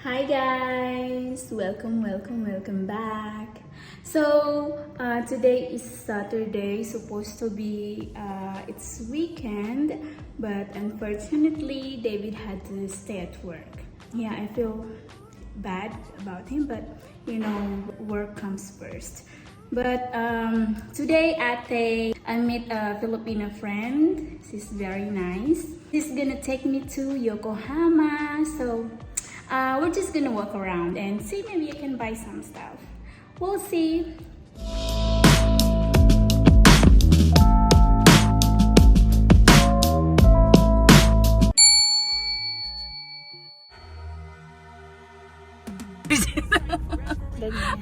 Hi guys! Welcome back. So today is Saturday, supposed to be it's weekend, but unfortunately David had to stay at work. Yeah, I feel bad about him, but you know, work comes first. But today I met a Filipino friend. She's very nice. She's gonna take me to Yokohama. So we're just gonna walk around and see, maybe I can buy some stuff. We'll see.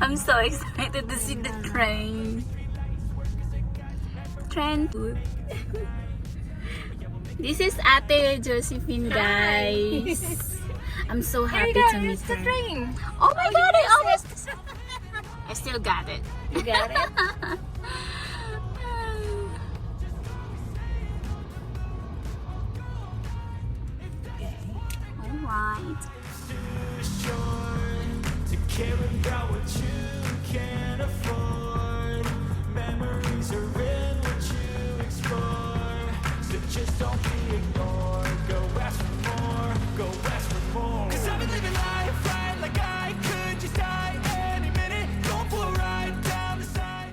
I'm so excited to see the train. This is Ate Josephine, guys. I'm so happy to meet her. Train. Oh my god, I still got it. You got it? Alright. To care about what you can't afford. Memories are in what you explore. So just don't be ignored. Go ask for more. Go ask for more. Cause I've been living life right like I could just die any minute. Going for a ride down the side.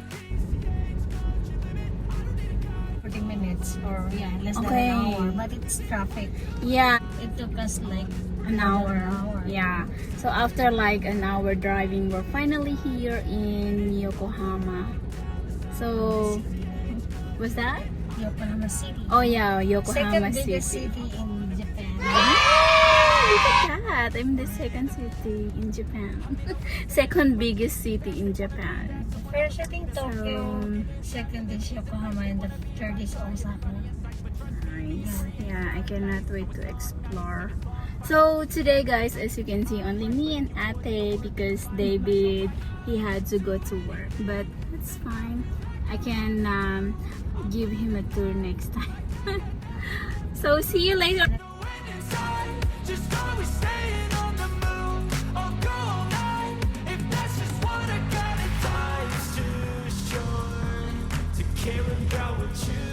40 minutes or less than Okay. an hour. But it's traffic. Yeah, It took us like an hour. hour. Yeah. So after like an hour driving, we're finally here in Yokohama. So, what's that? Yokohama City. Oh yeah, Yokohama Second biggest City. city in Japan. Look at that! I'm the second city in Japan. Second biggest city in Japan. First I think Tokyo, So- second is Yokohama, and the third is Osaka. Nice. Yeah, I cannot wait to explore. So today guys, as you can see, only me and Ate, because David, he had to go to work. But it's fine. I can give him a tour next time. So see you later. Inside, just always staying on the move. I'll go all night if that's just what I got. Life's too short to care about what you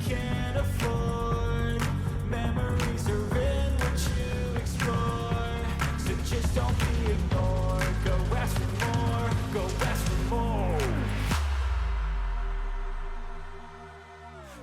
can't afford. Memories are in what you explore. So just don't be ignored. Go ask for more. Go ask for more.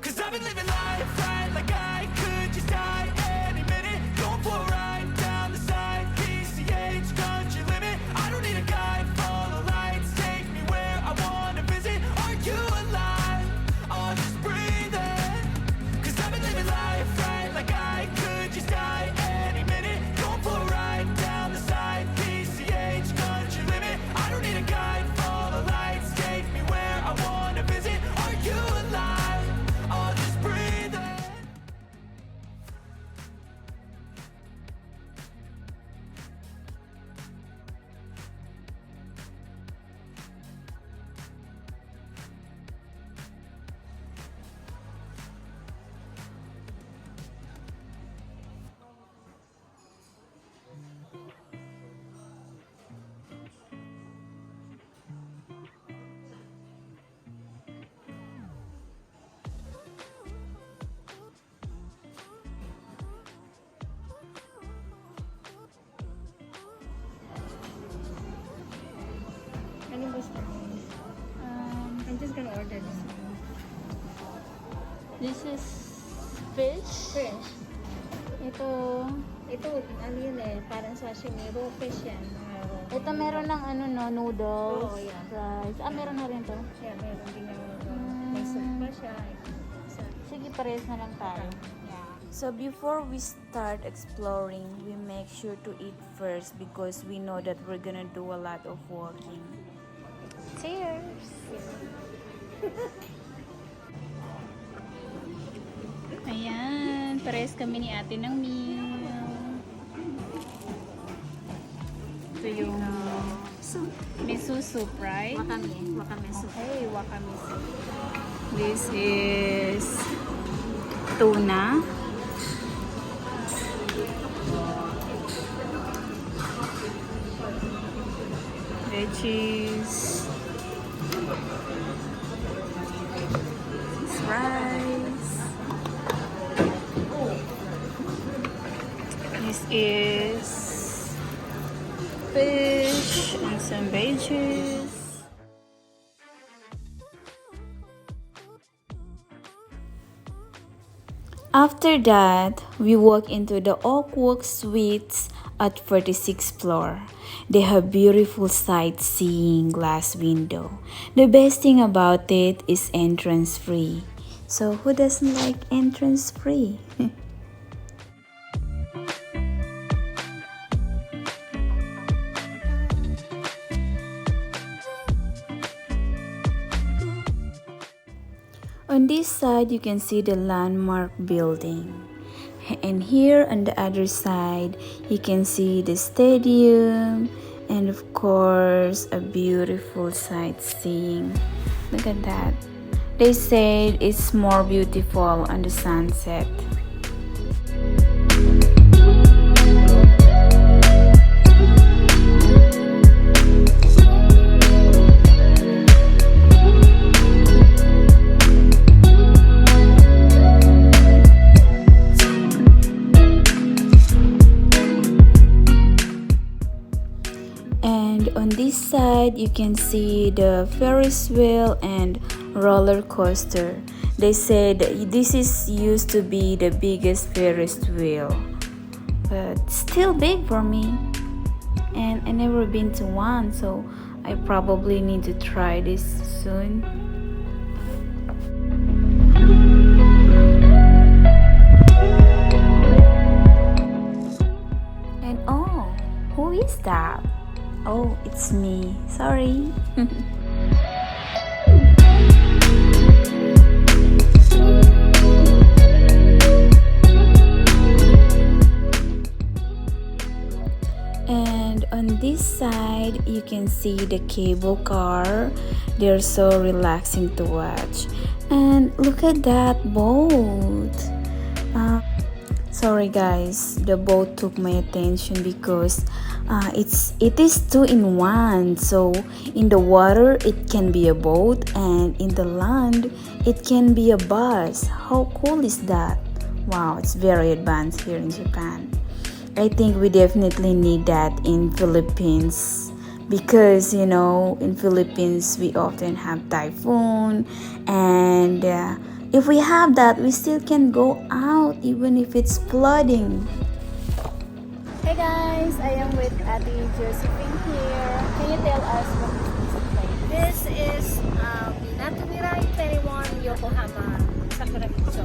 Cause I've been living life right like I could just die any minute. Going for a ride down the side. PCH, country limit. I don't need a guide, follow lights. Take me where I wanna visit. Are you alive? I'll just breathe in. Cause I've been living life right like I could just die any minute. Going for a ride down the side. PCH, country limit. I don't need a guide, follow lights. Take me where I wanna visit. Are you alive? I'll just breathe in. Ano ba sa I'm just gonna order this. This is fish. Fish. Ito, Ito, ano yun parang sashimi. Raw fish yan. Mga raw. ito meron ng ano no, noodles, Oo, yeah. rice. Meron na rin to. Siya, meron din may soup pa siya. Sige, parehas na lang tayo. So before we start exploring, we make sure to eat first because we know that we're gonna do a lot of walking. Cheers! Ayan, parehas kami ni ate ng meal. Ito yung miso soup, right? Wakame soup. Okay, wakame soup. This is tuna. veggies. It's rice. This is fish and some veggies. After that, we walk into the Oakwood Suites at 46th floor. They have beautiful sightseeing glass window. The best thing about it is entrance free. So who doesn't like entrance free? On this side, you can see the landmark building. And here on the other side, you can see the stadium and of course a beautiful sightseeing. Look at that. They said it's more beautiful on the sunset. On this side, you can see the Ferris wheel and roller coaster. They said this is used to be the biggest Ferris wheel, but still big for me. And I never been to one, so I probably need to try this soon. And oh, who is that? Oh, it's me. Sorry. And on this side, you can see the cable car. They're so relaxing to watch. And look at that boat. Sorry guys, the boat took my attention because it is 2-in-1. So in the water it can be a boat, and in the land it can be a bus. How cool is that? Wow, it's very advanced here in Japan. I think we definitely need that in Philippines, because you know, in Philippines we often have typhoon, and if we have that, we still can go out even if it's flooding. Hey guys, I am with Ate Josephine here. Can you tell us what this place? This is Minato Mirai 21 Yokohama Sakuramitsu.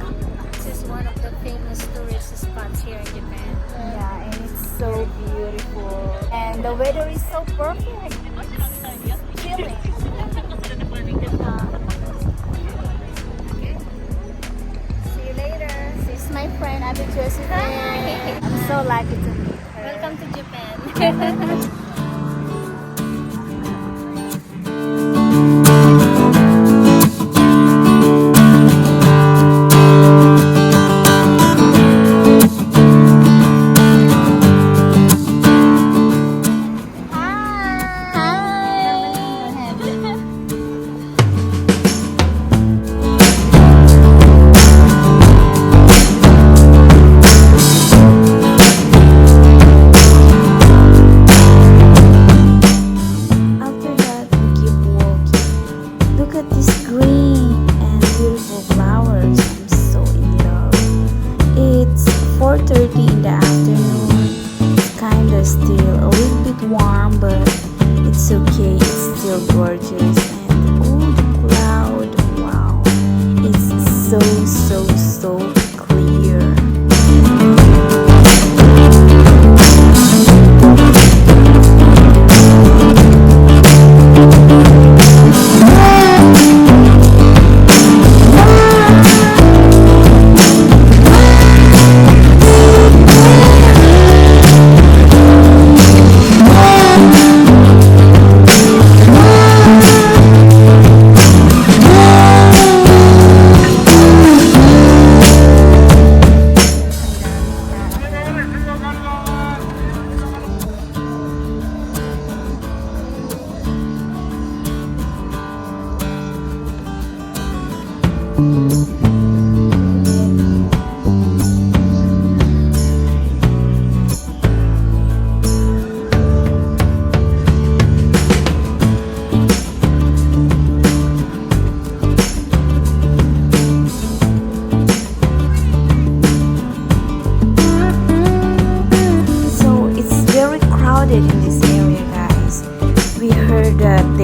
This is one of the famous tourist spots here in Japan. Yeah, and it's so beautiful. And the weather is so perfect. It's chilling. See you later. This is my friend Ate Josephine. Hi. I'm so lucky to meet her. Welcome to Japan. so clear.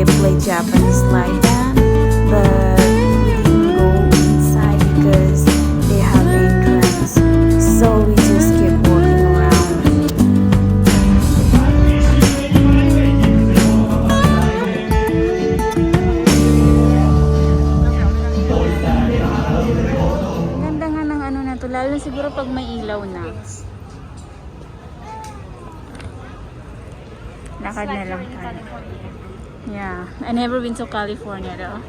they play Japanese live band, but we didn't go inside because they have entrance. So we just kept walking around. Ganda nga ng ano na to, lalo siguro pag may ilaw na. Lakad na lang tayo. Yeah, I never been to California though.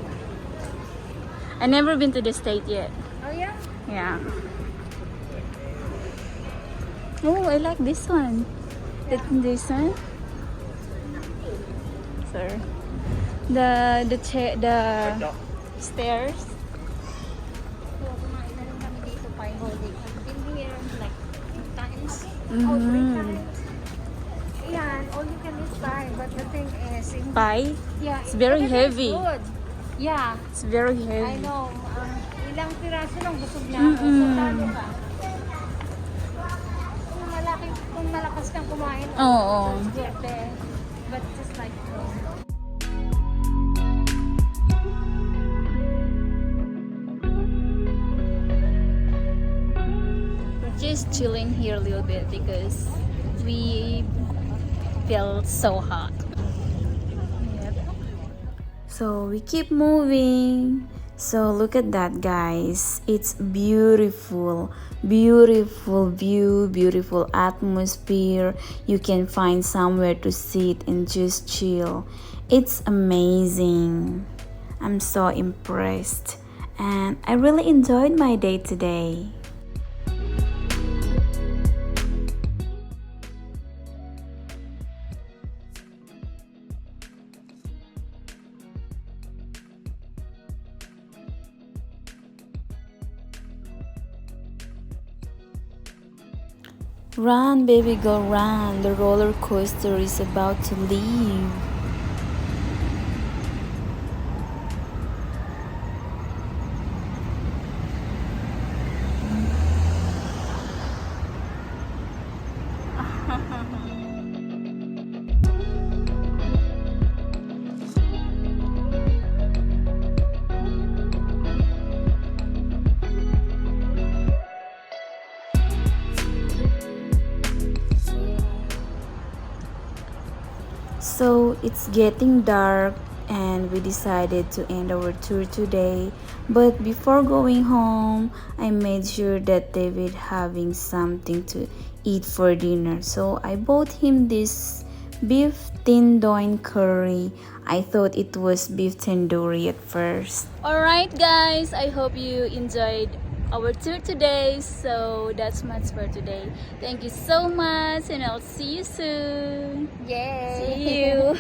I never been to the state yet. Oh yeah? Yeah. Oh, I like this one. This one. Sir. The stairs. So, kumain na lang kami dito by whole day. I've been here like 2 times. Mhm. Oh, 3 times. Yeah, all you can eat pie. But the thing is, Pie. yeah, It's very everything is heavy. Good. Yeah, It's very I heavy. know. Ilang piraso lang busog na ako. So, talo ka. Kung malakas kang kumain, Oo. it's good there. But just like, We're just chilling here a little bit because we felt so hot. So we keep moving. So look at that, guys. It's beautiful, beautiful view, beautiful atmosphere. You can find somewhere to sit and just chill. It's amazing. I'm so impressed and I really enjoyed my day today. Run, baby girl, run. The roller coaster is about to leave. So it's getting dark and we decided to end our tour today. But before going home, I made sure that David having something to eat for dinner. So I bought him this beef tenderloin curry. I thought it was beef tandoori at first. Alright guys, I hope you enjoyed our tour today. So that's much for today. Thank you so much and I'll see you soon. yay! See you.